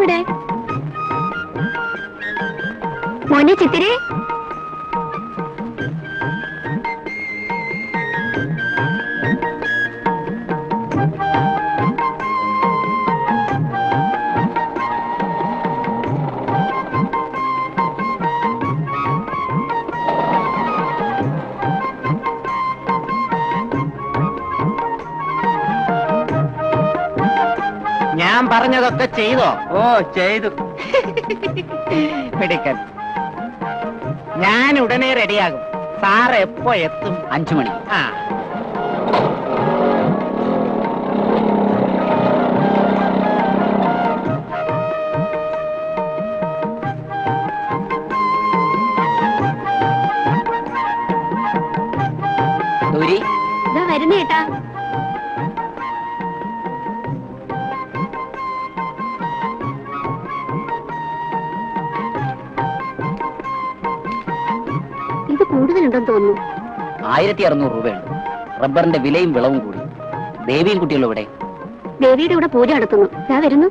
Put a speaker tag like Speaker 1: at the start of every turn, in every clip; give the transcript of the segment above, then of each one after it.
Speaker 1: എവിടെ? മോനെ ചിത്തിരേ,
Speaker 2: ഞാൻ പറഞ്ഞതൊക്കെ ചെയ്തോ?
Speaker 3: ഓ ചെയ്തു.
Speaker 2: മെഡിക്കൽ, ഞാൻ ഉടനെ റെഡിയാകും. സാർ എപ്പോ എത്തും?
Speaker 3: 5 മണി.
Speaker 2: ആ,
Speaker 3: ദൂരി
Speaker 1: ഇതാ വരുന്നേട്ടാ. ഇത് കൂടുതലുണ്ടെന്ന് തോന്നുന്നു.
Speaker 3: 1600 രൂപയുണ്ട്. റബ്ബറിന്റെ വിലയും വിളവും കൂടി. ദേവിയും കുട്ടികളും ഇവിടെ.
Speaker 1: ദേവിയുടെ കൂടെ പൂജ നടത്തുന്നു. ഞാൻ വരുന്നു.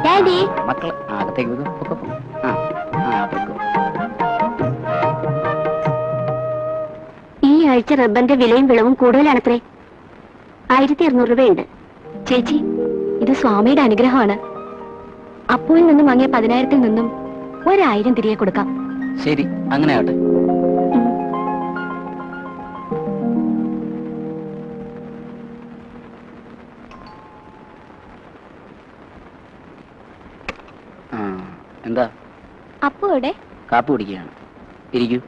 Speaker 1: ഡാഡി,
Speaker 3: മക്കള് അകത്തേക്ക് വരൂ. പൊക്കോ, പൊക്കോ. പൊക്കോ.
Speaker 1: ഈ ആഴ്ച റബ്ബറിന്റെ വിലയും വിളവും കൂടുതലാണത്രേ. 1200 രൂപയുണ്ട്. ചേച്ചി, ഇത് സ്വാമിയുടെ അനുഗ്രഹമാണ്. അപ്പുവിൽ നിന്നും വാങ്ങിയ 10,000-ൽ നിന്നും 1000 തിരികെ കൊടുക്കാം.
Speaker 3: ശരി, അങ്ങനെ ആവട്ടെ. എന്താ?
Speaker 1: അപ്പു എവിടെ?
Speaker 3: കാപ്പി കുടിക്കുകയാണ്. ഇരിക്കൂ.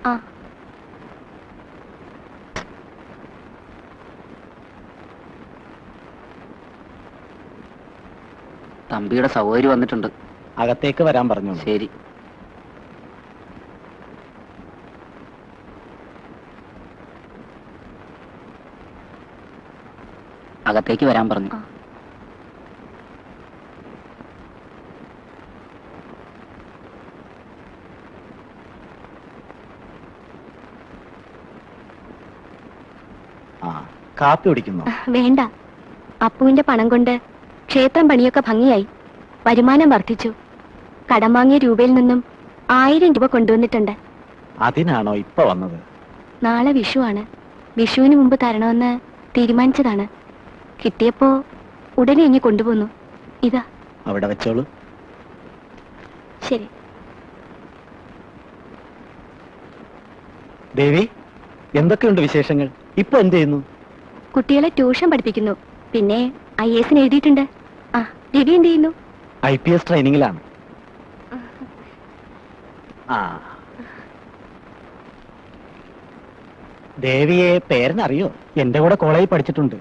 Speaker 3: തമ്പിയുടെ സഹോദരി വന്നിട്ടുണ്ട്.
Speaker 2: അകത്തേക്ക് വരാൻ പറഞ്ഞു.
Speaker 3: ശരി. അകത്തേക്ക് വരാൻ പറഞ്ഞു.
Speaker 2: കാപ്പി കുടിക്കുന്നു?
Speaker 1: വേണ്ട. അപ്പുവിന്റെ പണം കൊണ്ട് ക്ഷേത്രം പണിയൊക്കെ ഭംഗിയായി. വരുമാനം വർദ്ധിച്ചു. കടം വാങ്ങിയ രൂപയിൽ നിന്നും 1000 രൂപ കൊണ്ടുവന്നിട്ടുണ്ട്.
Speaker 2: അതിനാണോ ഇപ്പൊ വന്നത്?
Speaker 1: നാളെ വിഷുവാണ്. വിഷുവിന് മുമ്പ് തരണമെന്ന് തീരുമാനിച്ചതാണ്. കിട്ടിയപ്പോ ഉടനെ ഇനി കൊണ്ടുപോന്നു. ഇതാ.
Speaker 2: അവിടെ വെച്ചോളൂ.
Speaker 1: ശരി.
Speaker 2: ദേവി, എന്തൊക്കെയുണ്ട് വിശേഷങ്ങൾ? ഇപ്പൊ എന്ത് ചെയ്യുന്നു?
Speaker 1: കുട്ടികളെ ട്യൂഷൻ പഠിപ്പിക്കുന്നു. പിന്നെ IAS എഴുതിയിട്ടുണ്ട്. രവി എന്ത് ചെയ്യുന്നു?
Speaker 2: IPS ട്രെയിനിങ്ങിലാണ്. ദേവിയെ പേരനറിയോ? എന്റെ കൂടെ കോളേജിൽ പഠിച്ചിട്ടുണ്ട്.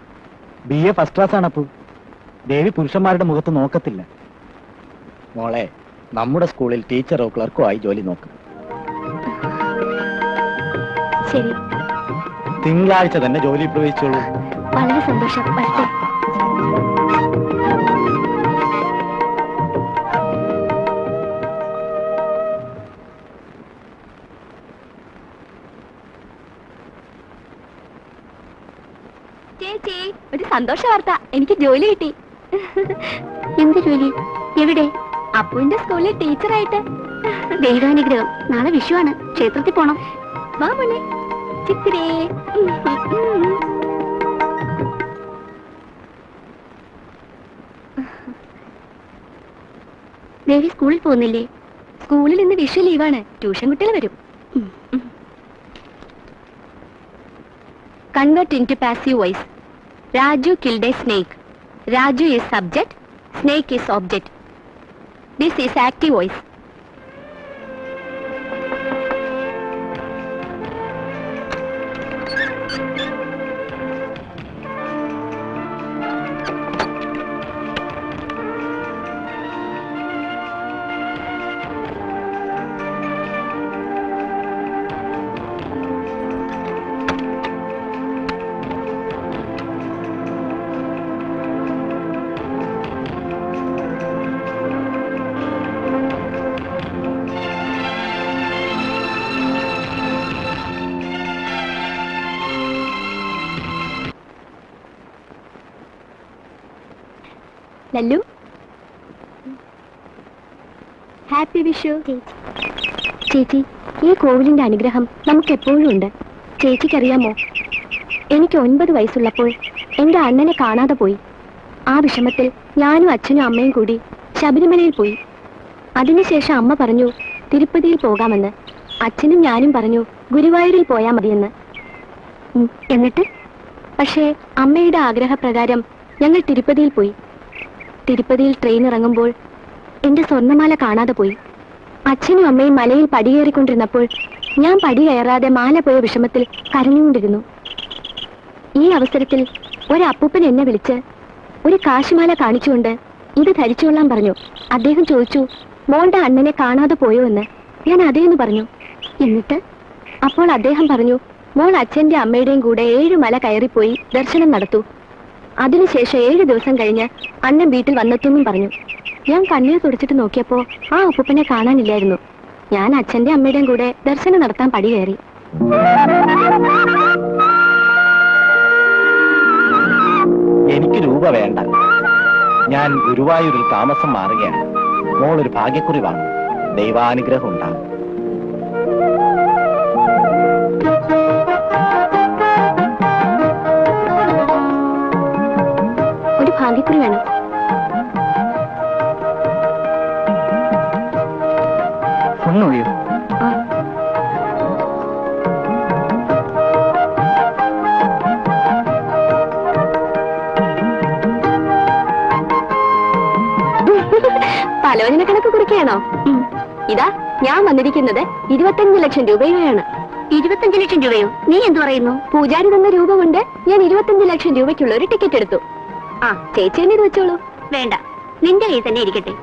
Speaker 2: BA ഫസ്റ്റ് ക്ലാസ് ആണ്. അപ്പു, ദേവി പുരുഷന്മാരുടെ മുഖത്ത് നോക്കത്തില്ല. മോളെ, നമ്മുടെ സ്കൂളിൽ ടീച്ചറോ ക്ലർക്കോ ആയി ജോലി നോക്കും.
Speaker 1: ശരി.
Speaker 2: തിങ്കളാഴ്ച തന്നെ ജോലി പ്രവേശിച്ചോളൂ.
Speaker 1: വളരെ സന്തോഷം. വരട്ടെ. ചേച്ചി, ഒരു സന്തോഷ വാർത്ത. എനിക്ക് ജോലി കിട്ടി. എന്ത് ജോലി? എവിടെ? അപ്പുവിന്റെ സ്കൂളിൽ ടീച്ചറായിട്ട്. ദൈവാനുഗ്രഹം. നാളെ വിഷുവാണ്. ക്ഷേത്രത്തിൽ പോണം. വാ മോനെ. ചിത്തിരേ. ദേവി സ്കൂളിൽ പോകുന്നില്ലേ? സ്കൂളിൽ ഇന്ന് വിഷു ലീവാണ്. ട്യൂഷൻ കുട്ടികൾ വരും. Convert into passive voice. Raju killed a snake. Raju is subject, snake is object. This is active voice. Lallu, happy Vishu. ചേച്ചി, ഈ കോവിലിന്റെ അനുഗ്രഹം നമുക്ക് എപ്പോഴും ഉണ്ട്. ചേച്ചിക്കറിയാമോ, എനിക്ക് 9 വയസ്സുള്ളപ്പോൾ എന്റെ അണ്ണനെ കാണാതെ പോയി. ആ വിഷമത്തിൽ ഞാനും അച്ഛനും അമ്മയും കൂടി ശബരിമലയിൽ പോയി. അതിനുശേഷം അമ്മ പറഞ്ഞു തിരുപ്പതിയിൽ പോകാമെന്ന്. അച്ഛനും ഞാനും പറഞ്ഞു ഗുരുവായൂരിൽ പോയാ മതിയെന്ന്. എന്നിട്ട് പക്ഷേ അമ്മയുടെ ആഗ്രഹപ്രകാരം ഞങ്ങൾ തിരുപ്പതിയിൽ പോയി. തിരുപ്പതിയിൽ ട്രെയിൻ ഇറങ്ങുമ്പോൾ എന്റെ സ്വർണ്ണമാല കാണാതെ പോയി. അച്ഛനും അമ്മയും മലയിൽ പടികയറിക്കൊണ്ടിരുന്നപ്പോൾ ഞാൻ പടി കയറാതെ മാല പോയ വിഷമത്തിൽ കരഞ്ഞുകൊണ്ടിരുന്നു. ഈ അവസരത്തിൽ ഒരപ്പൂപ്പൻ എന്നെ വിളിച്ച് ഒരു കാശുമാല കാണിച്ചുകൊണ്ട് ഇത് ധരിച്ചുകൊള്ളാൻ പറഞ്ഞു. അദ്ദേഹം ചോദിച്ചു, മോളുടെ അണ്ണനെ കാണാതെ പോയോ എന്ന്. ഞാൻ അതേന്ന് പറഞ്ഞു. എന്നിട്ട് അപ്പോൾ അദ്ദേഹം പറഞ്ഞു, മോൾ അച്ഛന്റെ അമ്മയുടെയും കൂടെ 7 മല കയറിപ്പോയി ദർശനം നടത്തൂ. അതിനുശേഷം 7 ദിവസം കഴിഞ്ഞ് അണ്ണൻ വീട്ടിൽ വന്നെത്തുമെന്നും പറഞ്ഞു. ഞാൻ കണ്ണീർ തുടച്ചിട്ട് നോക്കിയപ്പോ ആ അപ്പൂപ്പനെ കാണാനില്ലായിരുന്നു. ഞാൻ അച്ഛന്റെ അമ്മയുടെയും കൂടെ ദർശനം നടത്താൻ പടി കയറി.
Speaker 2: എനിക്ക് രൂപ വേണ്ട. ഞാൻ ഗുരുവായൂരിൽ താമസം മാറുകയാണ്. മോളൊരു ഭാഗ്യക്കുറി വാങ്ങും. ദൈവാനുഗ്രഹം ഉണ്ടാകും.
Speaker 1: ഒരു ഭാഗ്യക്കുറി വേണം.
Speaker 2: ഒന്നൊഴിയോ?
Speaker 1: പലോചന കണക്ക് കുറിക്കുകയാണോ? ഇതാ ഞാൻ വന്നിരിക്കുന്നത് 25 ലക്ഷം രൂപയാണ്. 25 ലക്ഷം രൂപയോ? നീ എന്തു പറയുന്നു? പൂജാരി തന്ന രൂപ കൊണ്ട് ഞാൻ 25 ലക്ഷം രൂപയ്ക്കുള്ള ഒരു ടിക്കറ്റ് എടുത്തു. ആ, ചേച്ചി തന്നെ ഇത് വെച്ചോളൂ. വേണ്ട, നിന്റെ കയ്യിൽ തന്നെ ഇരിക്കട്ടെ.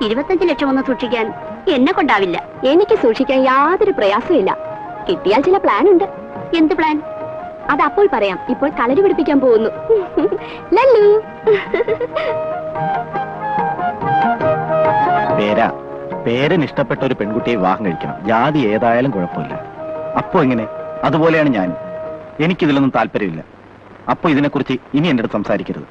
Speaker 1: 25 ലക്ഷം ഒന്നും സൂക്ഷിക്കാൻ എന്നെ കൊണ്ടാവില്ല. എനിക്ക് സൂക്ഷിക്കാൻ യാതൊരു പ്രയാസമില്ല. കിട്ടിയാൽ ചില പ്ലാൻ ഉണ്ട്. എന്ത് പ്ലാൻ? അത് അപ്പോൾ പറയാം. ഇപ്പോൾ കളരി പിടിപ്പിക്കാൻ പോകുന്നു. ലല്ലു.
Speaker 2: പേരിന് ഇഷ്ടപ്പെട്ട ഒരു പെൺകുട്ടിയെ വിവാഹം കഴിക്കണം. ജാതി ഏതായാലും കുഴപ്പമില്ല. അപ്പോ എങ്ങനെ? അതുപോലെയാണ് ഞാൻ. എനിക്കിതിലൊന്നും താല്പര്യമില്ല. അപ്പോ ഇതിനെക്കുറിച്ച് ഇനി എന്റെ അടുത്ത് സംസാരിക്കരുത്.